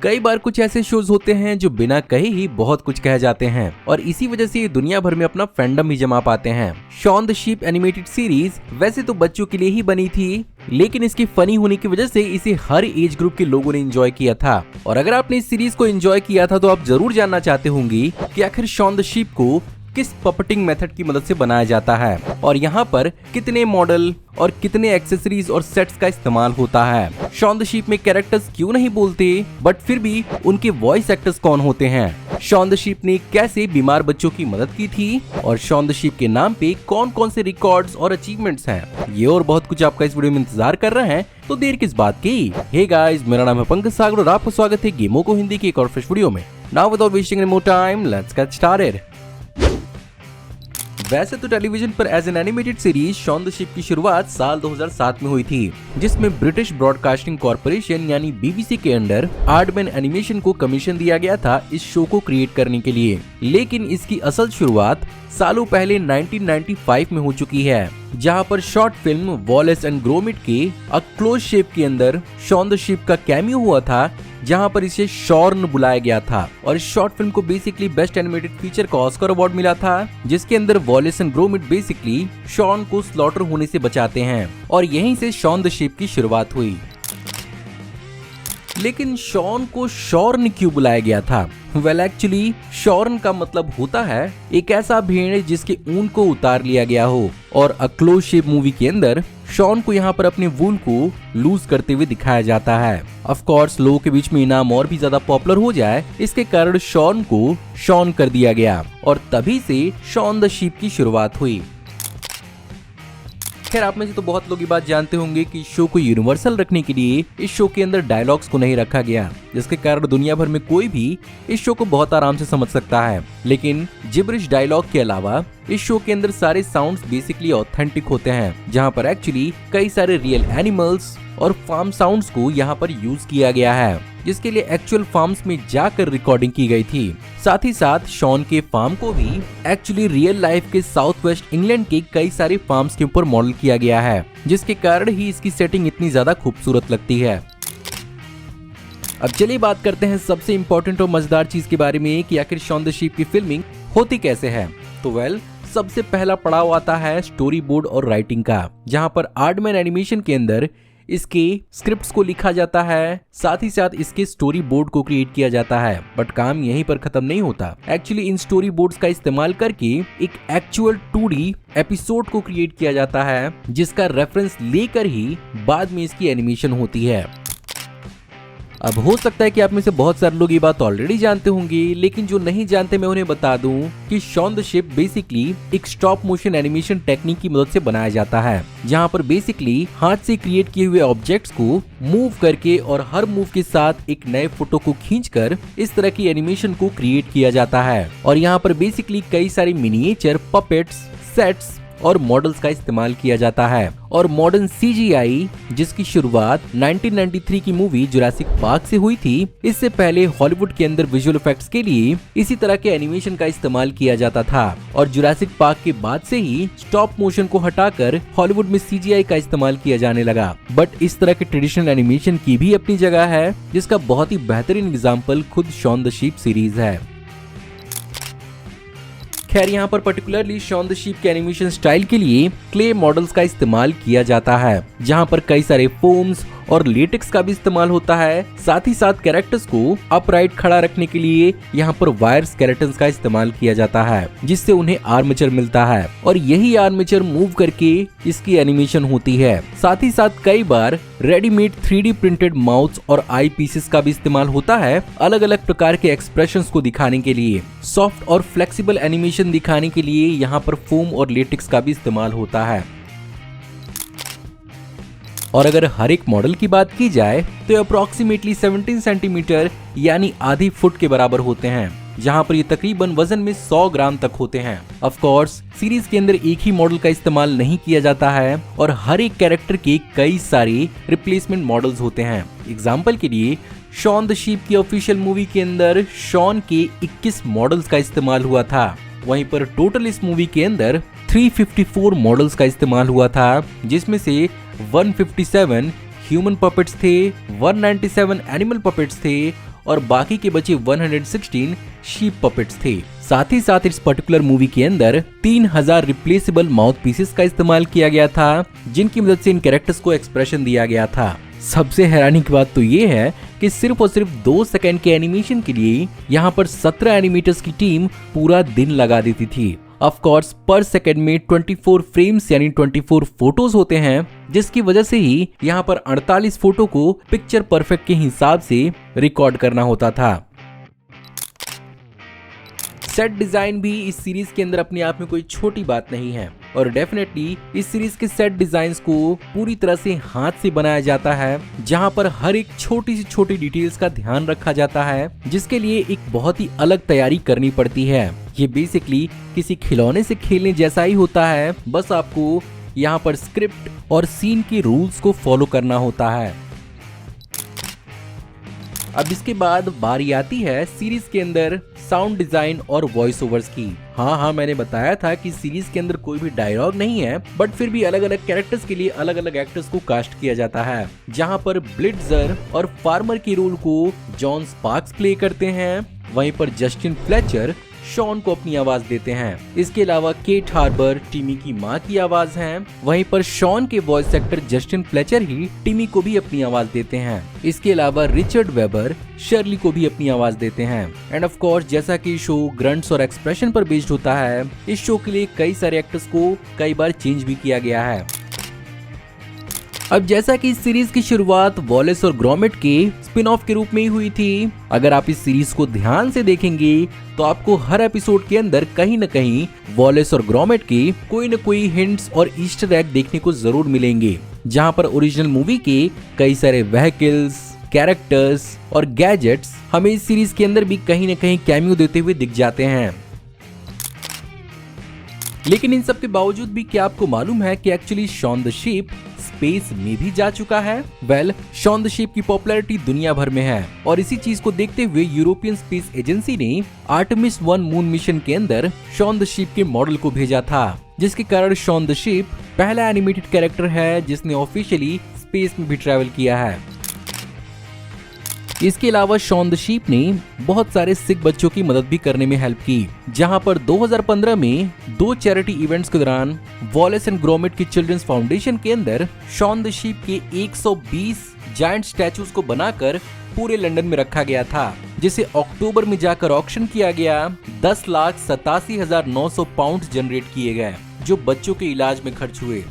कई बार कुछ ऐसे शोज होते हैं जो बिना कहे ही बहुत कुछ कह जाते हैं और इसी वजह से ये दुनिया भर में अपना फैंडम भी जमा पाते हैं। Shawn the sheep animated series वैसे तो बच्चों के लिए ही बनी थी, लेकिन इसकी फनी होने की वजह से इसे हर एज ग्रुप के लोगों ने एंजॉय किया था। और अगर आपने इस सीरीज को एंजॉय किया था तो आप जरूर जानना चाहते होंगे कि आखिर शॉन द शीप को किस पपटिंग मेथड की मदद से बनाया जाता है और यहाँ पर कितने मॉडल और कितने एक्सेसरीज और सेट्स का इस्तेमाल होता है। शॉन द शीप में कैरेक्टर्स क्यों नहीं बोलते बट फिर भी उनके वॉइस एक्टर्स कौन होते हैं। शॉन द शीप ने कैसे बीमार बच्चों की मदद की थी और शॉन द शीप के नाम पे कौन कौन से रिकॉर्ड्स और अचीवमेंट्स हैं। ये और बहुत कुछ आपका इस वीडियो में इंतजार कर रहे हैं, तो देर किस बात की। हे गाइस, मेरा नाम है पंकज सागर और आपका स्वागत है गेमों को हिंदी की एक और फ्रेश वीडियो में। Now without wasting any more time, let's get started. वैसे तो टेलीविजन पर as an animated series Shaun the Sheep की शुरुआत साल 2007 में हुई थी, जिसमें ब्रिटिश ब्रॉडकास्टिंग कॉर्पोरेशन यानी बीबीसी के अंडर आर्टमैन एनिमेशन को कमीशन दिया गया था इस शो को क्रिएट करने के लिए। लेकिन इसकी असल शुरुआत सालों पहले 1995 में हो चुकी है, जहां पर short film Wallace and Gromit के अ क्लोज शेप के अंदर शॉन द शीप का कैमियो हुआ था, जहां पर इसे शॉर्न बुलाया गया था। और इस शॉर्ट फिल्म को बेसिकली बेस्ट एनिमेटेड फीचर का ऑस्कर अवार्ड मिला था, जिसके अंदर Wallace and Gromit basically Shaun को स्लॉटर होने से बचाते हैं और यहीं से शॉन द शीप की शुरुआत हुई। लेकिन शॉन को शॉर्न क्यों बुलाया गया था? वेल एक्चुअली शॉर्न का मतलब होता है एक ऐसा भेड़ जिसके ऊन को उतार लिया गया हो, और अ क्लोज शेप मूवी के अंदर शॉन को यहाँ पर अपने वूल को लूज करते हुए दिखाया जाता है। ऑफ कोर्स लोगों के बीच में इनाम और भी ज्यादा पॉपुलर हो जाए, इसके कारण शॉन को शॉन कर दिया गया और तभी से शॉन द शीप की शुरुआत हुई। खैर, आप में से तो बहुत लोग ये बात जानते होंगे कि शो को यूनिवर्सल रखने के लिए इस शो के अंदर डायलॉग्स को नहीं रखा गया, जिसके कारण दुनिया भर में कोई भी इस शो को बहुत आराम से समझ सकता है। लेकिन जिब्रिश डायलॉग के अलावा इस शो के अंदर सारे साउंड्स बेसिकली ऑथेंटिक होते हैं, जहां पर एक्चुअली कई सारे रियल एनिमल्स और फार्म साउंड्स को यहाँ पर यूज किया गया है, जिसके लिए एक्चुअल फार्म्स में जाकर रिकॉर्डिंग की गई थी। साथ ही साथ शॉन के फार्म को भी एक्चुअली रियल लाइफ के साउथ वेस्ट इंग्लैंड के कई सारे फार्म्स के ऊपर मॉडल किया गया है, जिसके कारण ही इसकी सेटिंग इतनी ज्यादा खूबसूरत लगती है। अब चलिए बात करते हैं सबसे इम्पोर्टेंट और मजेदार चीज के बारे में कि आखिर शॉन द शीप की फिल्मिंग होती कैसे है। तो वेल, सबसे पहला पड़ाव आता है स्टोरी बोर्ड और राइटिंग का, जहां पर आर्टमैन एनिमेशन के अंदर इसके स्क्रिप्ट्स को लिखा जाता है, साथ ही साथ इसके स्टोरी बोर्ड को क्रिएट किया जाता है। बट काम यहीं पर खत्म नहीं होता। एक्चुअली इन स्टोरी बोर्ड्स का इस्तेमाल करके एक एक्चुअल 2D एपिसोड को क्रिएट किया जाता है, जिसका रेफरेंस लेकर ही बाद में इसकी एनिमेशन होती है। अब हो सकता है कि आप में से बहुत सारे लोग ये बात ऑलरेडी जानते होंगे, लेकिन जो नहीं जानते मैं उन्हें बता दूं कि शॉन द शीप बेसिकली एक स्टॉप मोशन एनिमेशन टेक्निक की मदद से बनाया जाता है, जहां पर बेसिकली हाथ से क्रिएट किए हुए ऑब्जेक्ट्स को मूव करके और हर मूव के साथ एक नए फोटो को खींचकर इस तरह की एनिमेशन को क्रिएट किया जाता है। और यहाँ पर बेसिकली कई सारी मिनिएचर, पपेट्स, सेट्स और मॉडल्स का इस्तेमाल किया जाता है। और मॉडर्न CGI, जिसकी शुरुआत 1993 की मूवी जुरासिक पार्क से हुई थी, इससे पहले हॉलीवुड के अंदर विजुअल इफेक्ट्स के लिए इसी तरह के एनिमेशन का इस्तेमाल किया जाता था। और जुरासिक पार्क के बाद से ही स्टॉप मोशन को हटाकर हॉलीवुड में CGI का इस्तेमाल किया जाने लगा। बट इस तरह के ट्रेडिशनल एनिमेशन की भी अपनी जगह है, जिसका बहुत ही बेहतरीन एग्जाम्पल खुद शॉन द शीप सीरीज है। खैर, यहाँ पर पर्टिकुलरली शॉन द शीप के एनिमेशन स्टाइल के लिए क्ले मॉडल्स का इस्तेमाल किया जाता है, जहाँ पर कई सारे फोम्स और लेटेक्स का भी इस्तेमाल होता है। साथ ही साथ कैरेक्टर्स को अपराइट खड़ा रखने के लिए यहाँ पर वायर स्केलेटन्स का इस्तेमाल किया जाता है, जिससे उन्हें आर्मेचर मिलता है और यही आर्मेचर मूव करके इसकी एनिमेशन होती है। साथ ही साथ कई बार रेडीमेड 3D प्रिंटेड माउथ्स और आई पीसेस का भी इस्तेमाल होता है, अलग अलग प्रकार के एक्सप्रेशंस को दिखाने के लिए। सॉफ्ट और फ्लेक्सिबल एनिमेशन दिखाने के लिए यहाँ पर फोम और लेटेक्स का भी इस्तेमाल होता है। और अगर हर एक मॉडल की बात की जाए तो अप्रोक्सीमेटली 17 सेंटीमीटर यानी आधी फुट के बराबर होते हैं, जहां पर ये तकरीबन वजन में 100 ग्राम तक होते हैं। ऑफ कोर्स सीरीज के अंदर एक ही मॉडल का इस्तेमाल नहीं किया जाता है और हर एक कैरेक्टर के कई सारे रिप्लेसमेंट मॉडल्स होते हैं। एग्जाम्पल के लिए शॉन द शीप की ऑफिशियल मूवी के अंदर शॉन के 21 मॉडल्स का इस्तेमाल हुआ था, वहीं पर टोटल इस मूवी के अंदर 354 मॉडल्स का इस्तेमाल हुआ था, जिसमें से 157 ह्यूमन पपेट्स थे, 197 एनिमल पपेट्स थे और बाकी के बचे 116 शीप पपेट्स थे। साथ ही साथ इस पर्टिकुलर मूवी के अंदर 3000 रिप्लेसेबल माउथ पीसेस का इस्तेमाल किया गया था, जिनकी मदद से इन कैरेक्टर्स को एक्सप्रेशन दिया गया था। सबसे हैरानी की बात तो ये है कि सिर्फ और सिर्फ 2 सेकंड के एनिमेशन के लिए यहाँ पर 17 एनिमेटर्स की टीम पूरा दिन लगा देती थी। ऑफ कोर्स पर सेकंड में 24 फ्रेम्स यानी 24 फोटोज होते हैं, जिसकी वजह से ही यहाँ पर 48 फोटो को पिक्चर परफेक्ट के हिसाब से रिकॉर्ड करना होता था। सेट डिजाइन भी इस सीरीज के अंदर अपने आप में कोई छोटी बात नहीं है और डेफिनेटली इस सीरीज के सेट डिजाइन्स को पूरी तरह से हाथ से बनाया जाता है, जहां पर हर एक छोटी से छोटी डिटेल्स का ध्यान रखा जाता है, जिसके लिए एक बहुत ही अलग तैयारी करनी पड़ती है। ये बेसिकली किसी खिलौने से खेलने जैसा ही होता है, बस आपको यहाँ पर स्क्रिप्ट और सीन के रूल्स को फॉलो करना होता है। अब इसके बाद बारी आती है सीरीज के अंदर साउंड डिजाइन और वॉइस ओवर्स की। हाँ, मैंने बताया था कि सीरीज के अंदर कोई भी डायलॉग नहीं है, बट फिर भी अलग अलग कैरेक्टर्स के लिए अलग अलग एक्टर्स को कास्ट किया जाता है, जहाँ पर ब्लिट्जर और फार्मर के रोल को जॉन स्पार्क्स प्ले करते हैं, वहीं पर जस्टिन फ्लेचर शॉन को अपनी आवाज देते हैं। इसके अलावा केट हार्बर टिमी की माँ की आवाज हैं, वहीं पर शॉन के वॉइस एक्टर जस्टिन फ्लेचर ही टिमी को भी अपनी आवाज देते हैं। इसके अलावा रिचर्ड वेबर शर्ली को भी अपनी आवाज देते हैं। एंड ऑफ कोर्स जैसा कि शो ग्रंट्स और एक्सप्रेशन पर बेस्ड होता है, इस शो के लिए कई सारे एक्टर्स को कई बार चेंज भी किया गया है। अब जैसा कि इस सीरीज की शुरुआत वॉलेस और ग्रोमेट के स्पिन ऑफ के रूप में ही हुई थी, अगर आप इस सीरीज को ध्यान से देखेंगे तो आपको हर एपिसोड के अंदर कहीं न कहीं वॉलेस और ग्रोमेट के कोई न कोई हिंट्स और ईस्टर एग देखने को जरूर मिलेंगे, जहां पर ओरिजिनल मूवी के कई सारे व्हीकल्स, कैरेक्टर्स और गैजेट्स हमें इस सीरीज के अंदर भी कहीं न कहीं कैमियो देते हुए दिख जाते हैं। लेकिन इन सब के बावजूद भी क्या आपको मालूम है कि actually Shawn the sheep space में भी जा चुका है? वेल, शॉन द शीप की पॉपुलैरिटी दुनिया भर में है और इसी चीज को देखते हुए यूरोपियन स्पेस एजेंसी ने आर्टेमिस 1 मून मिशन के अंदर शॉन द शीप के मॉडल को भेजा था, जिसके कारण शॉन द शीप पहला एनिमेटेड कैरेक्टर है जिसने ऑफिशियली स्पेस में भी ट्रैवल किया है। इसके अलावा शॉन द शीप ने बहुत सारे सिख बच्चों की मदद भी करने में हेल्प की, जहां पर 2015 में 2 चैरिटी इवेंट्स के दौरान वॉलेस एंड ग्रोमेट की चिल्ड्रंस फाउंडेशन के अंदर शॉन द शीप के 120 जायंट स्टैचूज को बनाकर पूरे लंदन में रखा गया था, जिसे अक्टूबर में जाकर ऑक्शन किया गया। 10,87,900 पाउंड जनरेट किए गए, जो बच्चों के इलाज में खर्च हुए।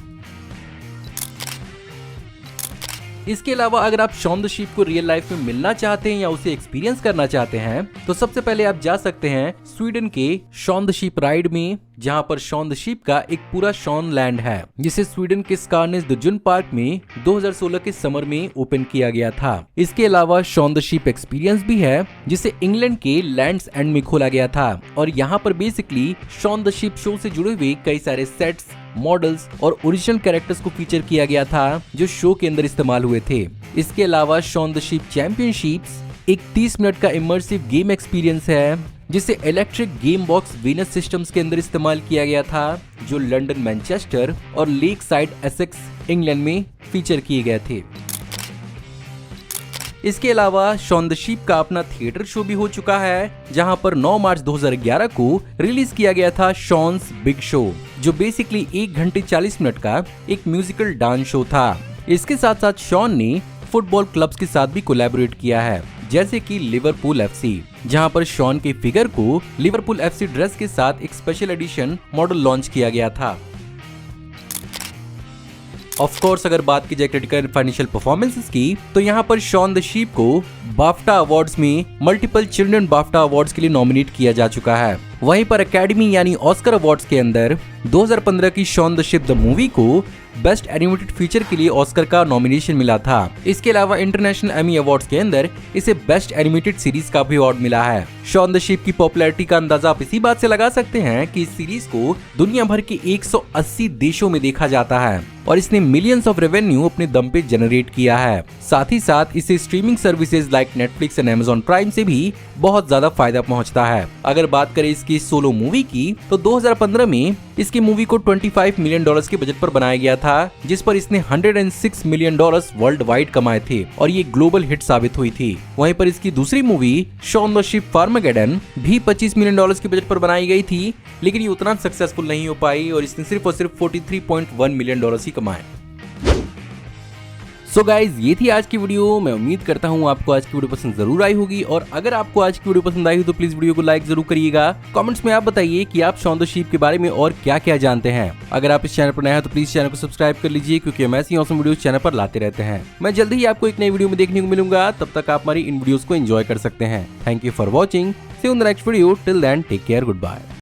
इसके अलावा अगर आप शॉन द शीप को रियल लाइफ में मिलना चाहते हैं या उसे एक्सपीरियंस करना चाहते हैं, तो सबसे पहले आप जा सकते हैं स्वीडन के शॉन द शीप राइड में, जहां पर शॉन द शीप का एक पूरा शॉन लैंड है, जिसे स्वीडन के स्कारनेस द जुन पार्क में 2016 के समर में ओपन किया गया था। इसके अलावा शॉन द शीप एक्सपीरियंस भी है, जिसे इंग्लैंड के लैंड्स एंड में खोला गया था और यहाँ पर basically Shawn the sheep show से जुड़े हुए कई सारे सेट्स, मॉडल्स और ओरिजिनल कैरेक्टर्स को फीचर किया गया था, जो शो के अंदर इस्तेमाल हुए थे। इसके अलावा शॉन द शीप चैंपियनशिप्स एक 30 मिनट का इमर्सिव गेम एक्सपीरियंस है, जिसे electric game box Venus systems के अंदर इस्तेमाल किया गया था, जो लंदन, मैनचेस्टर और लेक साइड एसेक्स इंग्लैंड में फीचर किए गए थे। इसके अलावा शॉन द शीप का अपना थिएटर शो भी हो चुका है, जहां पर 9 मार्च 2011 को रिलीज किया गया था शॉन्स बिग शो, जो बेसिकली 1 घंटे 40 मिनट का एक म्यूजिकल डांस शो था। इसके साथ साथ शॉन ने फुटबॉल क्लब्स के साथ भी कोलैबोरेट किया है, जैसे कि लिवरपूल एफसी, जहां पर शॉन के फिगर को लिवरपूल एफसी ड्रेस के साथ एक स्पेशल एडिशन मॉडल लॉन्च किया गया था। ऑफ कोर्स अगर बात की जाए क्रिटिकल फाइनेंशियल परफॉर्मेंसेस की, तो यहाँ पर शॉन द शीप को बाफ्टा अवार्ड्स में मल्टीपल चिल्ड्रन बाफ्टा अवार्ड्स के लिए नॉमिनेट किया जा चुका है। वहीं पर एकेडमी यानी ऑस्कर अवार्ड्स के अंदर 2015 की Shawn the sheep the movie को बेस्ट एनिमेटेड फीचर के लिए ऑस्कर का नॉमिनेशन मिला था। इसके अलावा इंटरनेशनल एमी अवार्ड्स के अंदर इसे बेस्ट एनिमेटेड सीरीज का भी अवार्ड मिला है। शॉन द शीप की पॉपुलैरिटी का अंदाजा आप इसी बात से लगा सकते हैं कि इस सीरीज को दुनिया भर के 180 देशों में देखा जाता है और इसने मिलियंस ऑफ रेवेन्यू अपने दम पे जनरेट किया है। साथ ही साथ इसे streaming services like Netflix and Amazon prime से भी बहुत ज्यादा फायदा पहुंचता है। अगर बात करें इसके इसकी सोलो मूवी की, तो 2015 में इसकी मूवी को $25 मिलियन के बजट पर बनाया गया था, जिस पर इसने $106 मिलियन वर्ल्ड वाइड कमाए थे और ये ग्लोबल हिट साबित हुई थी। वहीं पर इसकी दूसरी मूवी शॉन द शिप फार्मागेडन भी $25 मिलियन के बजट पर बनाई गई थी, लेकिन ये उतना सक्सेसफुल नहीं हो पाई और इसने सिर्फ और सिर्फ $43.1 मिलियन ही कमाए। सो गाइज, ये थी आज की वीडियो। मैं उम्मीद करता हूँ आपको आज की वीडियो पसंद जरूर आई होगी, और अगर आपको आज की वीडियो पसंद आई हो तो प्लीज वीडियो को लाइक जरूर करिएगा। कमेंट्स में आप बताइए कि आप शॉन द शीप के बारे में और क्या क्या जानते हैं। अगर आप इस चैनल पर नए हैं तो प्लीज चैनल को सब्सक्राइब कर लीजिए, क्योंकि हम ऐसी ऑसम वीडियो चैनल पर लाते रहते हैं। मैं जल्द ही आपको एक नई वीडियो में देखने को मिलूंगा, तब तक आप हमारी इन वीडियोस को एंजॉय कर सकते हैं। Thank you for watching, see you in the next video, till then take care, good bye.